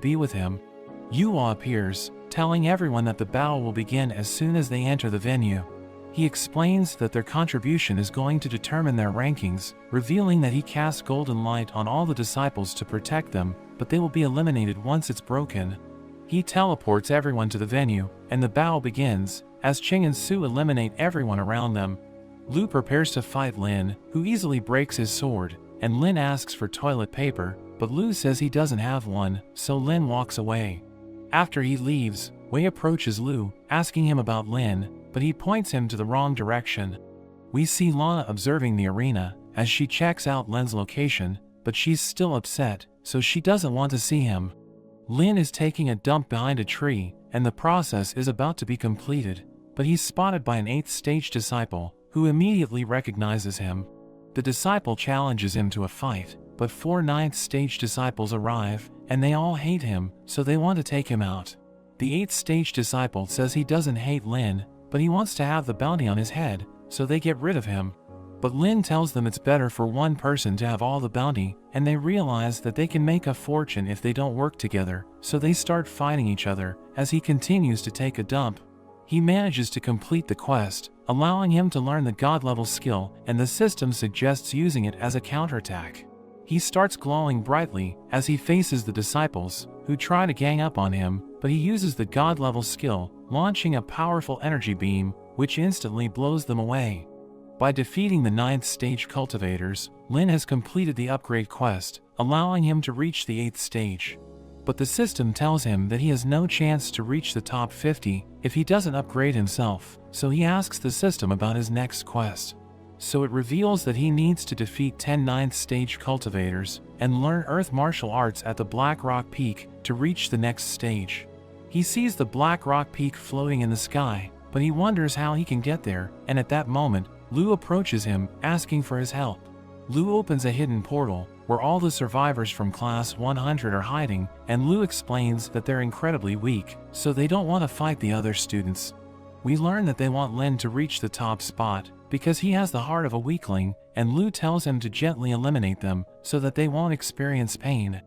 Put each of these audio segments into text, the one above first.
be with him. Yuwa appears, telling everyone that the battle will begin as soon as they enter the venue. He explains that their contribution is going to determine their rankings, revealing that he casts golden light on all the disciples to protect them, but they will be eliminated once it's broken. He teleports everyone to the venue, and the battle begins, as Ching and Su eliminate everyone around them. Lu prepares to fight Lin, who easily breaks his sword, and Lin asks for toilet paper, but Lu says he doesn't have one, so Lin walks away. After he leaves, Wei approaches Lu, asking him about Lin, but he points him to the wrong direction. We see Lana observing the arena, as she checks out Lin's location, but she's still upset, so she doesn't want to see him. Lin is taking a dump behind a tree, and the process is about to be completed, but he's spotted by an 8th stage disciple, who immediately recognizes him. The disciple challenges him to a fight, but 4 9th stage disciples arrive, and they all hate him, so they want to take him out. The 8th stage disciple says he doesn't hate Lin, but he wants to have the bounty on his head, so they get rid of him. But Lin tells them it's better for one person to have all the bounty, and they realize that they can make a fortune if they don't work together, so they start fighting each other, as he continues to take a dump. He manages to complete the quest, allowing him to learn the god-level skill, and the system suggests using it as a counterattack. He starts glowing brightly as he faces the disciples, who try to gang up on him, but he uses the god-level skill, launching a powerful energy beam, which instantly blows them away. By defeating the 9th stage cultivators, Lin has completed the upgrade quest, allowing him to reach the 8th stage. But the system tells him that he has no chance to reach the top 50 if he doesn't upgrade himself, so he asks the system about his next quest. So it reveals that he needs to defeat 10 9th stage cultivators and learn earth martial arts at the Black Rock Peak to reach the next stage. He sees the Black Rock Peak floating in the sky, but he wonders how he can get there, and at that moment, Lu approaches him, asking for his help. Lu opens a hidden portal, where all the survivors from Class 100 are hiding, and Lu explains that they're incredibly weak, so they don't want to fight the other students. We learn that they want Lin to reach the top spot, because he has the heart of a weakling, and Lu tells him to gently eliminate them, so that they won't experience pain.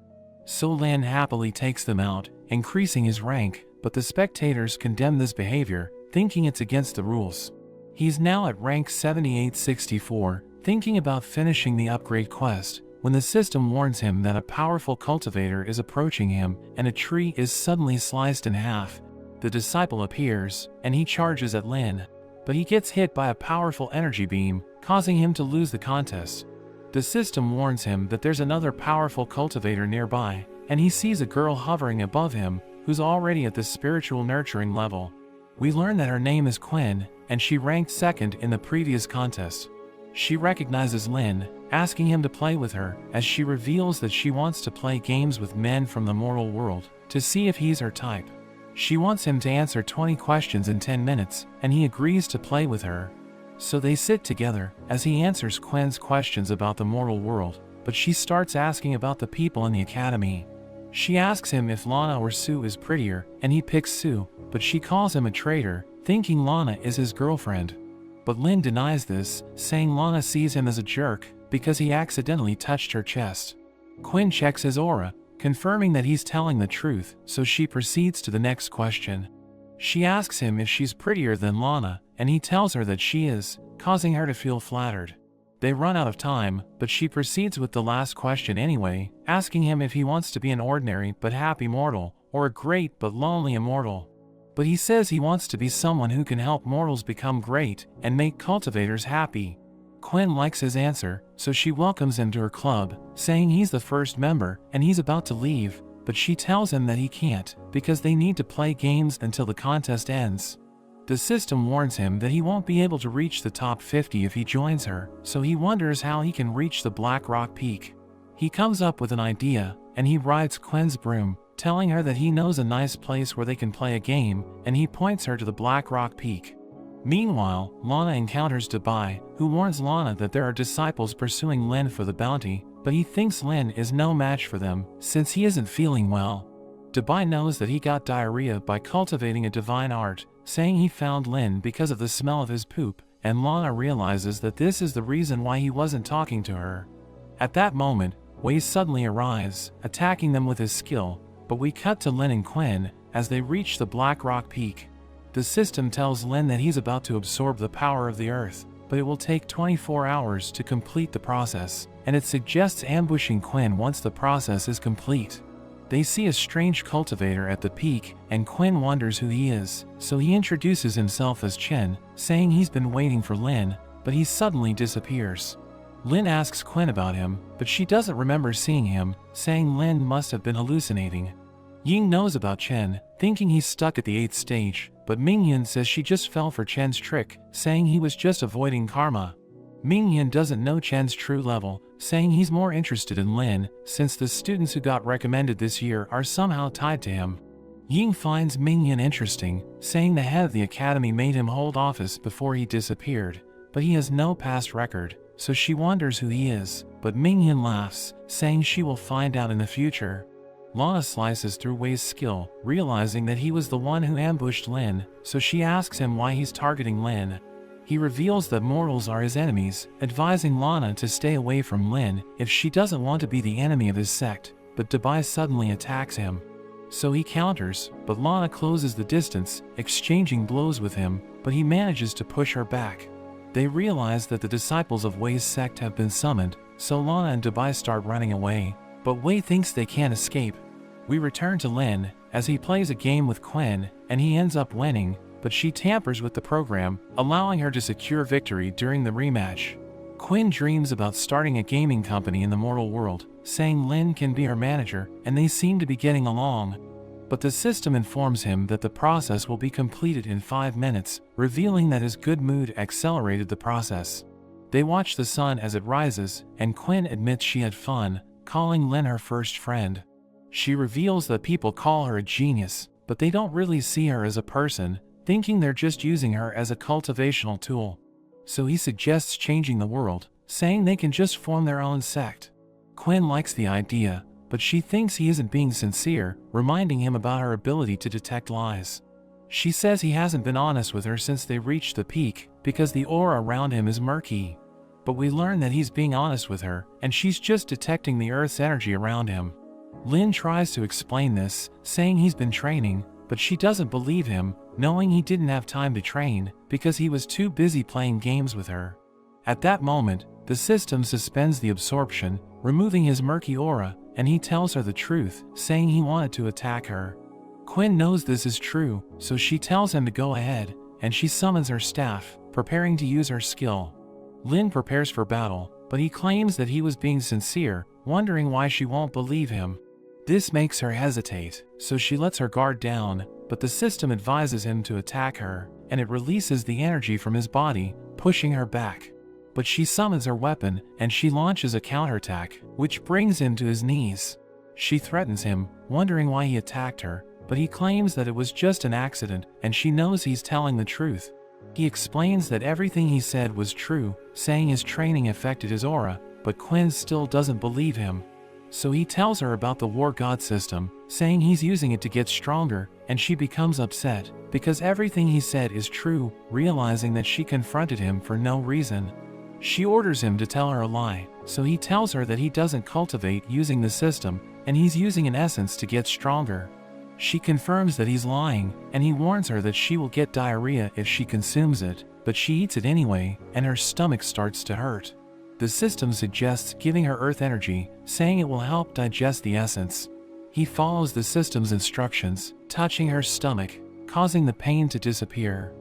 So Lin happily takes them out, increasing his rank, but the spectators condemn this behavior, thinking it's against the rules. He's now at rank 7864, thinking about finishing the upgrade quest, when the system warns him that a powerful cultivator is approaching him, and a tree is suddenly sliced in half. The disciple appears, and he charges at Lin, but he gets hit by a powerful energy beam, causing him to lose the contest. The system warns him that there's another powerful cultivator nearby, and he sees a girl hovering above him, who's already at the spiritual nurturing level. We learn that her name is Quinn, and she ranked 2nd in the previous contest. She recognizes Lin, asking him to play with her, as she reveals that she wants to play games with men from the mortal world, to see if he's her type. She wants him to answer 20 questions in 10 minutes, and he agrees to play with her. So they sit together, as he answers Quinn's questions about the mortal world, but she starts asking about the people in the academy. She asks him if Lana or Su is prettier, and he picks Su, but she calls him a traitor, thinking Lana is his girlfriend. But Lin denies this, saying Lana sees him as a jerk, because he accidentally touched her chest. Quinn checks his aura, confirming that he's telling the truth, so she proceeds to the next question. She asks him if she's prettier than Lana, and he tells her that she is, causing her to feel flattered. They run out of time, but she proceeds with the last question anyway, asking him if he wants to be an ordinary but happy mortal, or a great but lonely immortal. But he says he wants to be someone who can help mortals become great and make cultivators happy. Quinn likes his answer, so she welcomes him to her club, saying he's the first member and he's about to leave, but she tells him that he can't, because they need to play games until the contest ends. The system warns him that he won't be able to reach the top 50 if he joins her, so he wonders how he can reach the Black Rock Peak. He comes up with an idea, and he rides Quinn's broom, telling her that he knows a nice place where they can play a game, and he points her to the Black Rock Peak. Meanwhile, Lana encounters Dubai, who warns Lana that there are disciples pursuing Lin for the bounty, but he thinks Lin is no match for them, since he isn't feeling well. Dubai knows that he got diarrhea by cultivating a divine art, saying he found Lin because of the smell of his poop, and Lana realizes that this is the reason why he wasn't talking to her. At that moment, Wei suddenly arrives, attacking them with his skill, But we cut to Lin and Quinn as they reach the Black Rock Peak. The system tells Lin that he's about to absorb the power of the Earth, but it will take 24 hours to complete the process, and it suggests ambushing Quinn once the process is complete. They see a strange cultivator at the peak, and Quinn wonders who he is, so he introduces himself as Chen, saying he's been waiting for Lin, but he suddenly disappears. Lin asks Quinn about him, but she doesn't remember seeing him, saying Lin must have been hallucinating. Ying knows about Chen, thinking he's stuck at the 8th stage, but Mingyan says she just fell for Chen's trick, saying he was just avoiding karma. Mingyan doesn't know Chen's true level, saying he's more interested in Lin, since the students who got recommended this year are somehow tied to him. Ying finds Mingyan interesting, saying the head of the academy made him hold office before he disappeared, but he has no past record, so she wonders who he is, but Mingyan laughs, saying she will find out in the future. Lana slices through Wei's skill, realizing that he was the one who ambushed Lin, so she asks him why he's targeting Lin. He reveals that mortals are his enemies, advising Lana to stay away from Lin if she doesn't want to be the enemy of his sect, but Dabai suddenly attacks him. So he counters, but Lana closes the distance, exchanging blows with him, but he manages to push her back. They realize that the disciples of Wei's sect have been summoned, so Lana and Dabai start running away, but Wei thinks they can't escape. We return to Lin, as he plays a game with Quinn, and he ends up winning, but she tampers with the program, allowing her to secure victory during the rematch. Quinn dreams about starting a gaming company in the mortal world, saying Lin can be her manager, and they seem to be getting along. But the system informs him that the process will be completed in 5 minutes, revealing that his good mood accelerated the process. They watch the sun as it rises, and Quinn admits she had fun, calling Lin her first friend. She reveals that people call her a genius, but they don't really see her as a person, thinking they're just using her as a cultivational tool. So he suggests changing the world, saying they can just form their own sect. Quinn likes the idea, but she thinks he isn't being sincere, reminding him about her ability to detect lies. She says he hasn't been honest with her since they reached the peak, because the aura around him is murky. But we learn that he's being honest with her, and she's just detecting the Earth's energy around him. Lin tries to explain this, saying he's been training, but she doesn't believe him, knowing he didn't have time to train, because he was too busy playing games with her. At that moment, the system suspends the absorption, removing his murky aura, and he tells her the truth, saying he wanted to attack her. Quinn knows this is true, so she tells him to go ahead, and she summons her staff, preparing to use her skill. Lin prepares for battle, but he claims that he was being sincere, wondering why she won't believe him. This makes her hesitate, so she lets her guard down, but the system advises him to attack her, and it releases the energy from his body, pushing her back. But she summons her weapon, and she launches a counterattack, which brings him to his knees. She threatens him, wondering why he attacked her, but he claims that it was just an accident, and she knows he's telling the truth. He explains that everything he said was true, saying his training affected his aura, but Quinn still doesn't believe him. So he tells her about the war god system, saying he's using it to get stronger, and she becomes upset, because everything he said is true, realizing that she confronted him for no reason. She orders him to tell her a lie, so he tells her that he doesn't cultivate using the system, and he's using an essence to get stronger. She confirms that he's lying, and he warns her that she will get diarrhea if she consumes it, but she eats it anyway, and her stomach starts to hurt. The system suggests giving her earth energy, saying it will help digest the essence. He follows the system's instructions, touching her stomach, causing the pain to disappear.